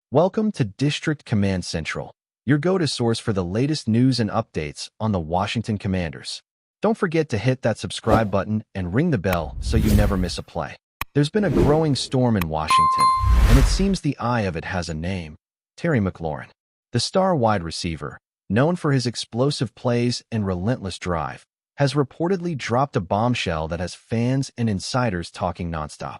Welcome to District Command Central, your go-to source for the latest news and updates on the Washington Commanders. Don't forget to hit that subscribe button and ring the bell so you never miss a play. There's been a growing storm in Washington, and it seems the eye of it has a name: Terry McLaurin. The star wide receiver, known for his explosive plays and relentless drive, has reportedly dropped a bombshell that has fans and insiders talking nonstop.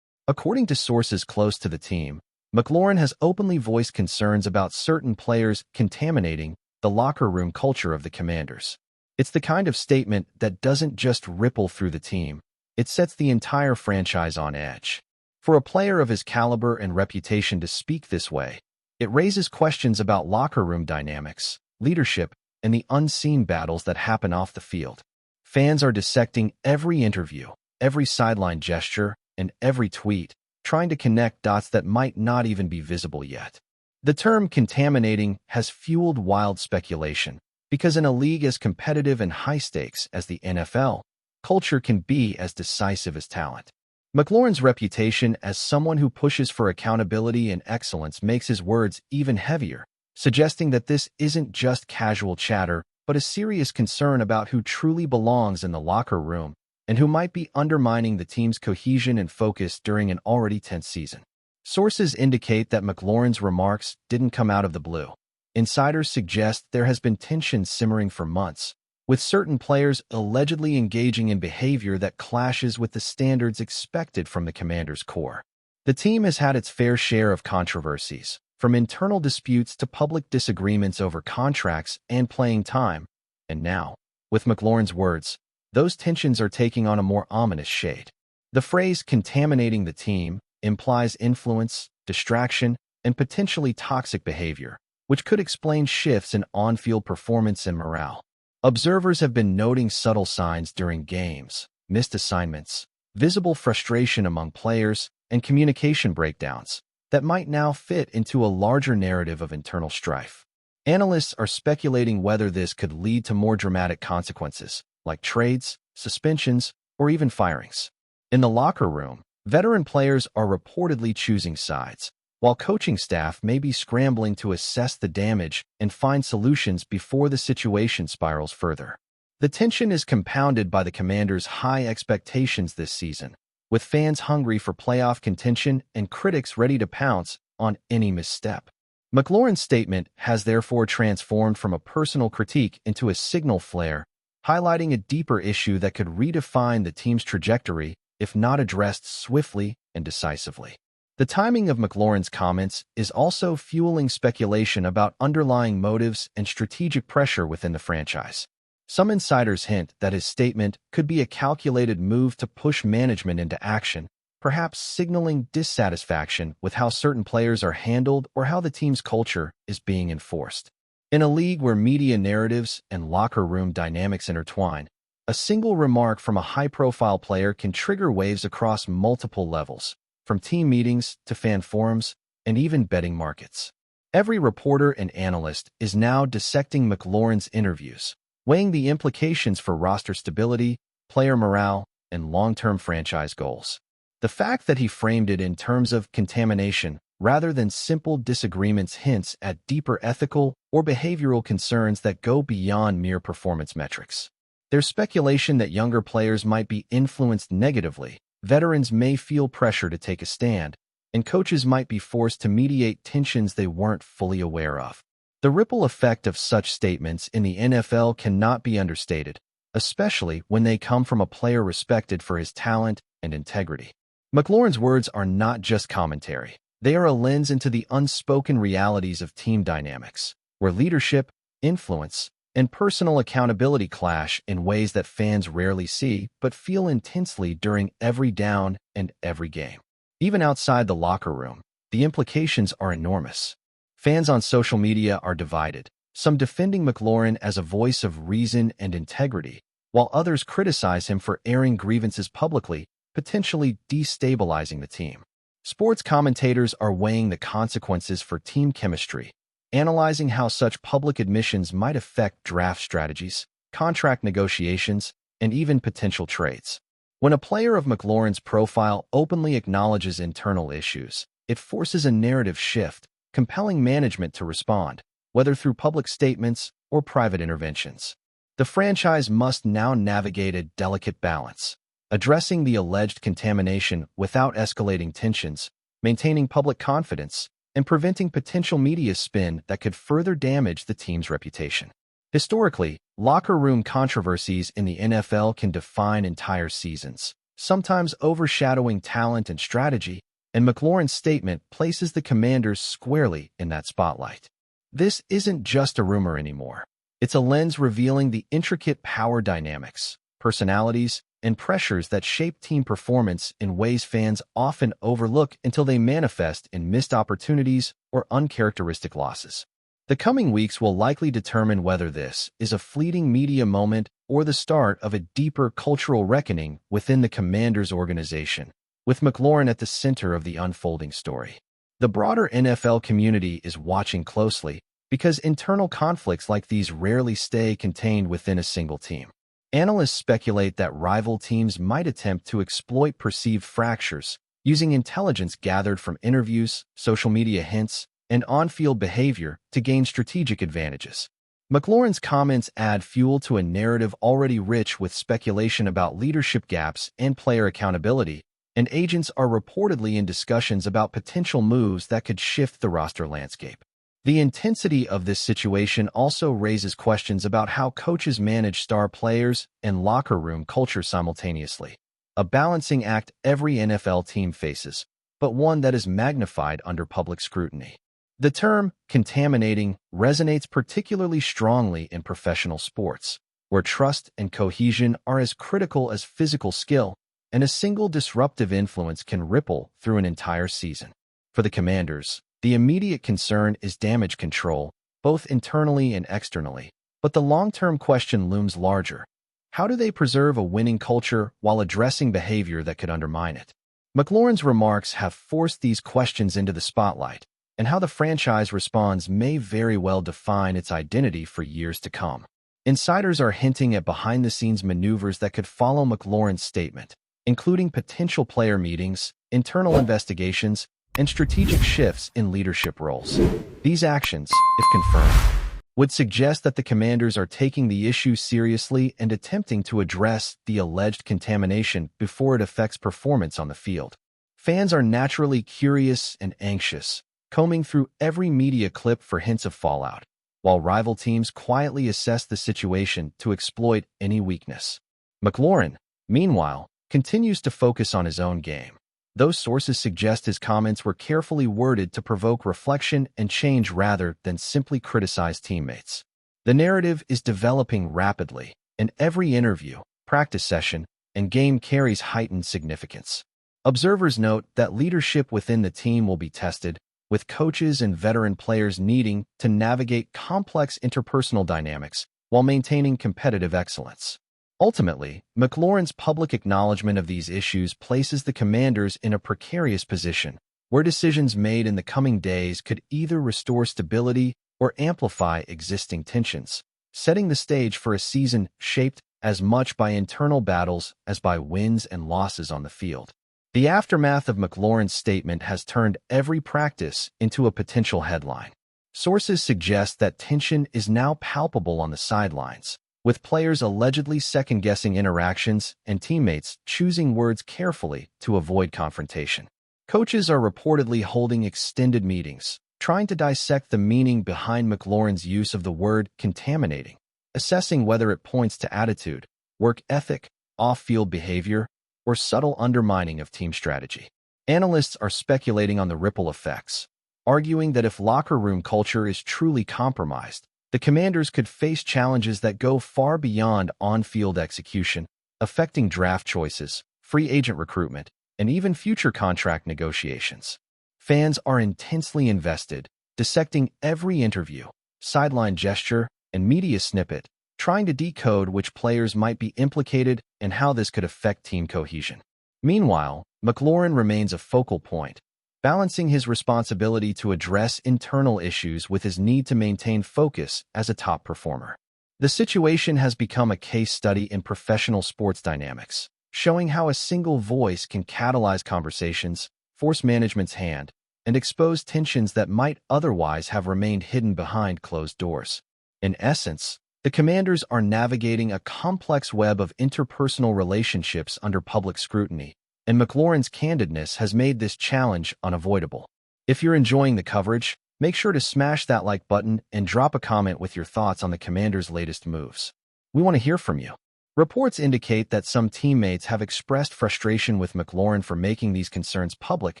According to sources close to the team, McLaurin has openly voiced concerns about certain players contaminating the locker room culture of the Commanders. It's the kind of statement that doesn't just ripple through the team, it sets the entire franchise on edge. For a player of his caliber and reputation to speak this way, it raises questions about locker room dynamics, leadership, and the unseen battles that happen off the field. Fans are dissecting every interview, every sideline gesture, and every tweet, trying to connect dots that might not even be visible yet. The term contaminating has fueled wild speculation, because in a league as competitive and high-stakes as the NFL, culture can be as decisive as talent. McLaurin's reputation as someone who pushes for accountability and excellence makes his words even heavier, suggesting that this isn't just casual chatter, but a serious concern about who truly belongs in the locker room and who might be undermining the team's cohesion and focus during an already tense season. Sources indicate that McLaurin's remarks didn't come out of the blue. Insiders suggest there has been tension simmering for months, with certain players allegedly engaging in behavior that clashes with the standards expected from the Commanders' core. The team has had its fair share of controversies, from internal disputes to public disagreements over contracts and playing time, and now, with McLaurin's words, those tensions are taking on a more ominous shade. The phrase contaminating the team implies influence, distraction, and potentially toxic behavior, which could explain shifts in on-field performance and morale. Observers have been noting subtle signs during games, missed assignments, visible frustration among players, and communication breakdowns that might now fit into a larger narrative of internal strife. Analysts are speculating whether this could lead to more dramatic consequences, like trades, suspensions, or even firings. In the locker room, veteran players are reportedly choosing sides, while coaching staff may be scrambling to assess the damage and find solutions before the situation spirals further. The tension is compounded by the Commanders' high expectations this season, with fans hungry for playoff contention and critics ready to pounce on any misstep. McLaurin's statement has therefore transformed from a personal critique into a signal flare, highlighting a deeper issue that could redefine the team's trajectory if not addressed swiftly and decisively. The timing of McLaurin's comments is also fueling speculation about underlying motives and strategic pressure within the franchise. Some insiders hint that his statement could be a calculated move to push management into action, perhaps signaling dissatisfaction with how certain players are handled or how the team's culture is being enforced. In a league where media narratives and locker room dynamics intertwine, a single remark from a high-profile player can trigger waves across multiple levels, from team meetings to fan forums and even betting markets. Every reporter and analyst is now dissecting McLaurin's interviews, weighing the implications for roster stability, player morale, and long-term franchise goals. The fact that he framed it in terms of contamination rather than simple disagreements hints at deeper ethical or behavioral concerns that go beyond mere performance metrics. There's speculation that younger players might be influenced negatively, veterans may feel pressure to take a stand, and coaches might be forced to mediate tensions they weren't fully aware of. The ripple effect of such statements in the NFL cannot be understated, especially when they come from a player respected for his talent and integrity. McLaurin's words are not just commentary. They are a lens into the unspoken realities of team dynamics, where leadership, influence, and personal accountability clash in ways that fans rarely see but feel intensely during every down and every game. Even outside the locker room, the implications are enormous. Fans on social media are divided, some defending McLaurin as a voice of reason and integrity, while others criticize him for airing grievances publicly, potentially destabilizing the team. Sports commentators are weighing the consequences for team chemistry, analyzing how such public admissions might affect draft strategies, contract negotiations, and even potential trades. When a player of McLaurin's profile openly acknowledges internal issues, it forces a narrative shift, compelling management to respond, whether through public statements or private interventions. The franchise must now navigate a delicate balance, addressing the alleged contamination without escalating tensions, maintaining public confidence, and preventing potential media spin that could further damage the team's reputation. Historically, locker room controversies in the NFL can define entire seasons, sometimes overshadowing talent and strategy, and McLaurin's statement places the Commanders squarely in that spotlight. This isn't just a rumor anymore. It's a lens revealing the intricate power dynamics, personalities, and pressures that shape team performance in ways fans often overlook until they manifest in missed opportunities or uncharacteristic losses. The coming weeks will likely determine whether this is a fleeting media moment or the start of a deeper cultural reckoning within the Commanders organization, with McLaurin at the center of the unfolding story. The broader NFL community is watching closely because internal conflicts like these rarely stay contained within a single team. Analysts speculate that rival teams might attempt to exploit perceived fractures using intelligence gathered from interviews, social media hints, and on-field behavior to gain strategic advantages. McLaurin's comments add fuel to a narrative already rich with speculation about leadership gaps and player accountability, and agents are reportedly in discussions about potential moves that could shift the roster landscape. The intensity of this situation also raises questions about how coaches manage star players and locker room culture simultaneously, a balancing act every NFL team faces, but one that is magnified under public scrutiny. The term contaminating resonates particularly strongly in professional sports, where trust and cohesion are as critical as physical skill, and a single disruptive influence can ripple through an entire season. For the Commanders, the immediate concern is damage control, both internally and externally, but the long-term question looms larger. How do they preserve a winning culture while addressing behavior that could undermine it? McLaurin's remarks have forced these questions into the spotlight, and how the franchise responds may very well define its identity for years to come. Insiders are hinting at behind-the-scenes maneuvers that could follow McLaurin's statement, including potential player meetings, internal investigations, and strategic shifts in leadership roles. These actions, if confirmed, would suggest that the Commanders are taking the issue seriously and attempting to address the alleged contamination before it affects performance on the field. Fans are naturally curious and anxious, combing through every media clip for hints of fallout, while rival teams quietly assess the situation to exploit any weakness. McLaurin, meanwhile, continues to focus on his own game. Those sources suggest his comments were carefully worded to provoke reflection and change rather than simply criticize teammates. The narrative is developing rapidly, and every interview, practice session, and game carries heightened significance. Observers note that leadership within the team will be tested, with coaches and veteran players needing to navigate complex interpersonal dynamics while maintaining competitive excellence. Ultimately, McLaurin's public acknowledgement of these issues places the Commanders in a precarious position, where decisions made in the coming days could either restore stability or amplify existing tensions, setting the stage for a season shaped as much by internal battles as by wins and losses on the field. The aftermath of McLaurin's statement has turned every practice into a potential headline. Sources suggest that tension is now palpable on the sidelines, with players allegedly second-guessing interactions and teammates choosing words carefully to avoid confrontation. Coaches are reportedly holding extended meetings, trying to dissect the meaning behind McLaurin's use of the word contaminating, assessing whether it points to attitude, work ethic, off-field behavior, or subtle undermining of team strategy. Analysts are speculating on the ripple effects, arguing that if locker room culture is truly compromised, the Commanders could face challenges that go far beyond on-field execution, affecting draft choices, free agent recruitment, and even future contract negotiations. Fans are intensely invested, dissecting every interview, sideline gesture, and media snippet, trying to decode which players might be implicated and how this could affect team cohesion. Meanwhile, McLaurin remains a focal point, balancing his responsibility to address internal issues with his need to maintain focus as a top performer. The situation has become a case study in professional sports dynamics, showing how a single voice can catalyze conversations, force management's hand, and expose tensions that might otherwise have remained hidden behind closed doors. In essence, the Commanders are navigating a complex web of interpersonal relationships under public scrutiny, and McLaurin's candidness has made this challenge unavoidable. If you're enjoying the coverage, make sure to smash that like button and drop a comment with your thoughts on the Commanders' latest moves. We want to hear from you. Reports indicate that some teammates have expressed frustration with McLaurin for making these concerns public,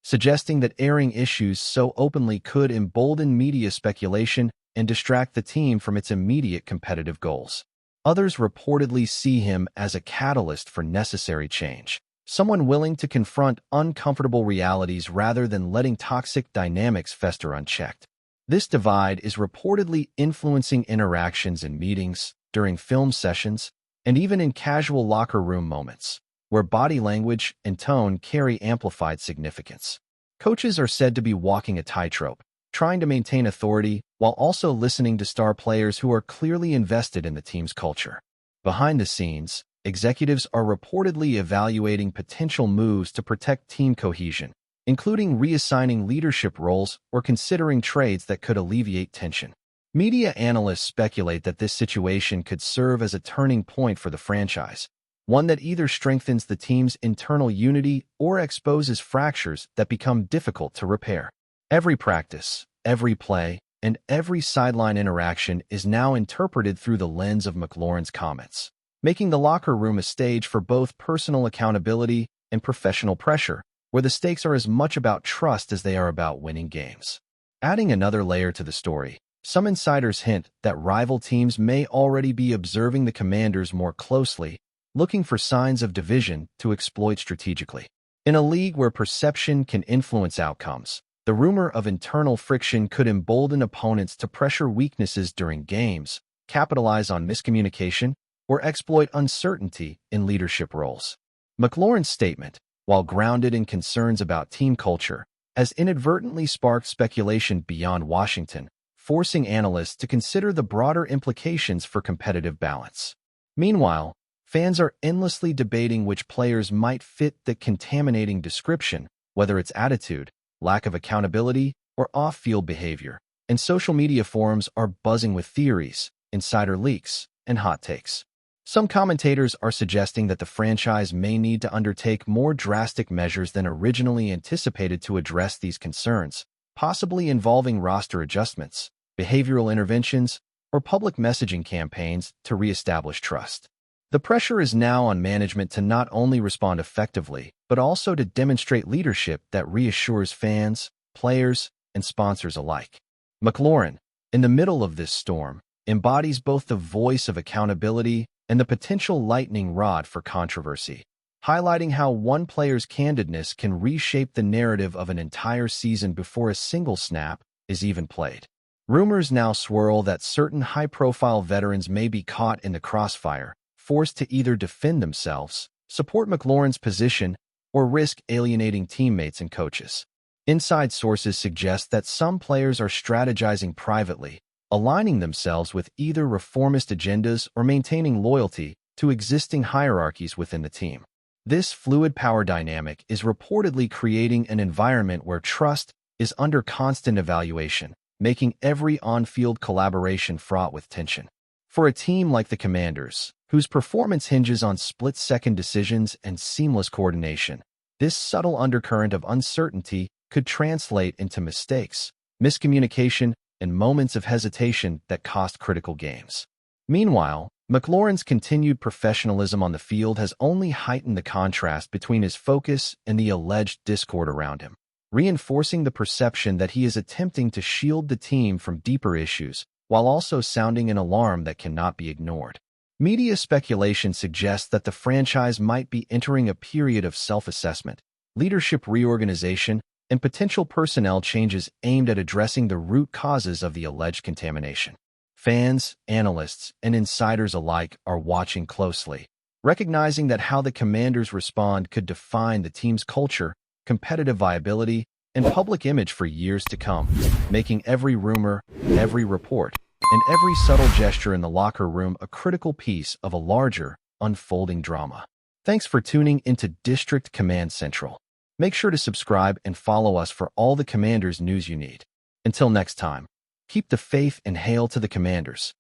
suggesting that airing issues so openly could embolden media speculation and distract the team from its immediate competitive goals. Others reportedly see him as a catalyst for necessary change, someone willing to confront uncomfortable realities rather than letting toxic dynamics fester unchecked. This divide is reportedly influencing interactions in meetings, during film sessions, and even in casual locker room moments, where body language and tone carry amplified significance. Coaches are said to be walking a tightrope, trying to maintain authority while also listening to star players who are clearly invested in the team's culture. Behind the scenes, executives are reportedly evaluating potential moves to protect team cohesion, including reassigning leadership roles or considering trades that could alleviate tension. Media analysts speculate that this situation could serve as a turning point for the franchise, one that either strengthens the team's internal unity or exposes fractures that become difficult to repair. Every practice, every play, and every sideline interaction is now interpreted through the lens of McLaurin's comments, making the locker room a stage for both personal accountability and professional pressure, where the stakes are as much about trust as they are about winning games. Adding another layer to the story, some insiders hint that rival teams may already be observing the Commanders more closely, looking for signs of division to exploit strategically. In a league where perception can influence outcomes, the rumor of internal friction could embolden opponents to pressure weaknesses during games, capitalize on miscommunication, or exploit uncertainty in leadership roles. McLaurin's statement, while grounded in concerns about team culture, has inadvertently sparked speculation beyond Washington, forcing analysts to consider the broader implications for competitive balance. Meanwhile, fans are endlessly debating which players might fit the contaminating description, whether it's attitude, lack of accountability, or off-field behavior, and social media forums are buzzing with theories, insider leaks, and hot takes. Some commentators are suggesting that the franchise may need to undertake more drastic measures than originally anticipated to address these concerns, possibly involving roster adjustments, behavioral interventions, or public messaging campaigns to reestablish trust. The pressure is now on management to not only respond effectively, but also to demonstrate leadership that reassures fans, players, and sponsors alike. McLaurin, in the middle of this storm, embodies both the voice of accountability and the potential lightning rod for controversy, highlighting how one player's candidness can reshape the narrative of an entire season before a single snap is even played. Rumors now swirl that certain high-profile veterans may be caught in the crossfire, forced to either defend themselves, support McLaurin's position, or risk alienating teammates and coaches. Inside sources suggest that some players are strategizing privately, aligning themselves with either reformist agendas or maintaining loyalty to existing hierarchies within the team. This fluid power dynamic is reportedly creating an environment where trust is under constant evaluation, making every on-field collaboration fraught with tension. For a team like the Commanders, whose performance hinges on split-second decisions and seamless coordination, this subtle undercurrent of uncertainty could translate into mistakes, miscommunication, and moments of hesitation that cost critical games. Meanwhile, McLaurin's continued professionalism on the field has only heightened the contrast between his focus and the alleged discord around him, reinforcing the perception that he is attempting to shield the team from deeper issues while also sounding an alarm that cannot be ignored. Media speculation suggests that the franchise might be entering a period of self-assessment, leadership reorganization, and potential personnel changes aimed at addressing the root causes of the alleged contamination. Fans, analysts, and insiders alike are watching closely, recognizing that how the Commanders respond could define the team's culture, competitive viability, and public image for years to come, making every rumor, every report, and every subtle gesture in the locker room a critical piece of a larger, unfolding drama. Thanks for tuning into District Command Central. Make sure to subscribe and follow us for all the Commanders news you need. Until next time, keep the faith and hail to the Commanders.